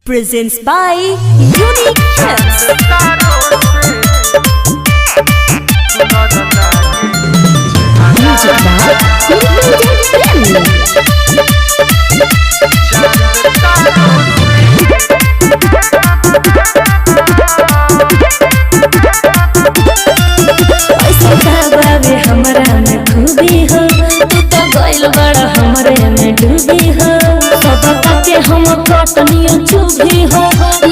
Presents by Unique Hits. Music by बाबे हमरा में खूबी हो, तू तो गइल बड़ा हमरे में डूबी हो। सबका के हम कटनियो चुभी हो,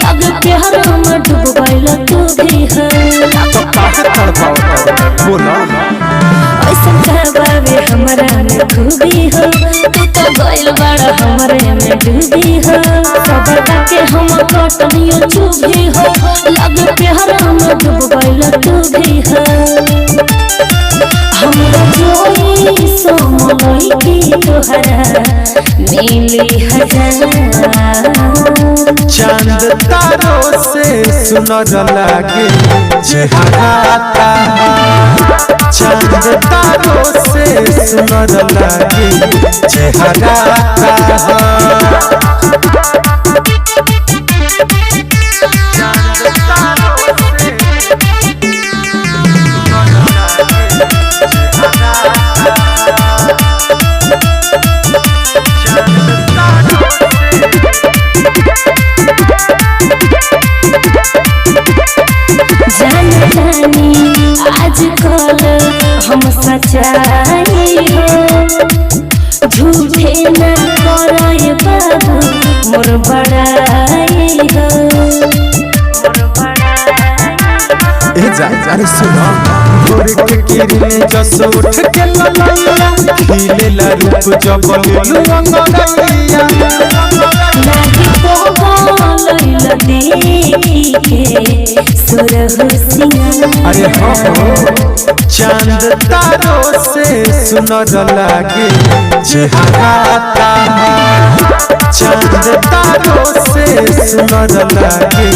लग के हम डूब गइल तू भी हो। तो काहे तड़पावत बोला ऐसा बाबे हमरा में खूबी हो, तू तो गइल बड़ा हमरे में डूबी हो। सबका के हम कटनियो चुभी हो, लग के हम डूब गइल तू भी हो। हमरा जोई सोमोई की तोहरा मिली हजार। चांद तारों से सुनर लागे चेहरा ताहार। चांद तारों से सुनर लागे चेहरा ताहार। आज कल हम सच्चाई हो, झूठे न करे बाबू मोर बड़ाई हो। ए जा सुना गोरे के किरने जस उठ के ललैया खिलेला रूप जब लेलु अंगड़ैया। लागी बोलैला देखी के सुरहु सिंगार। अरे हो चांद तारों से सुनर लागे चेहरा ताहार। चांद तारों से सुनर लागे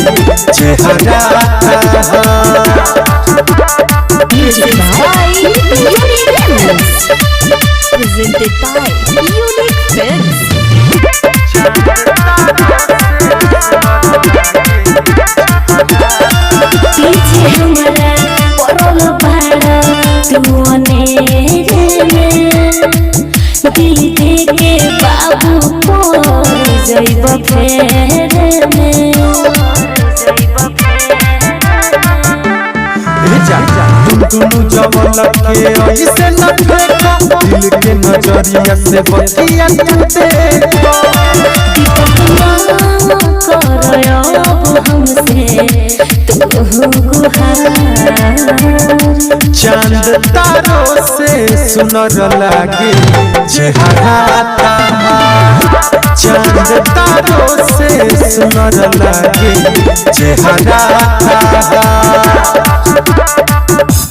चेहरा ताहार। Music by Unique Hits. Presented by Unique Hits. पीछे हमरा पड़ल बाड़ा तू अनेरे में, दिल के बाबू पड़ जइब फेरे में। दुनु जवन के ऐसे न देखो, दिल के नजरिया से बतिया तू देखो। चांद तारों से सुनर लागे चेहरा ताहार। चांद तारों से सुनर लागे चेहरा ताहार।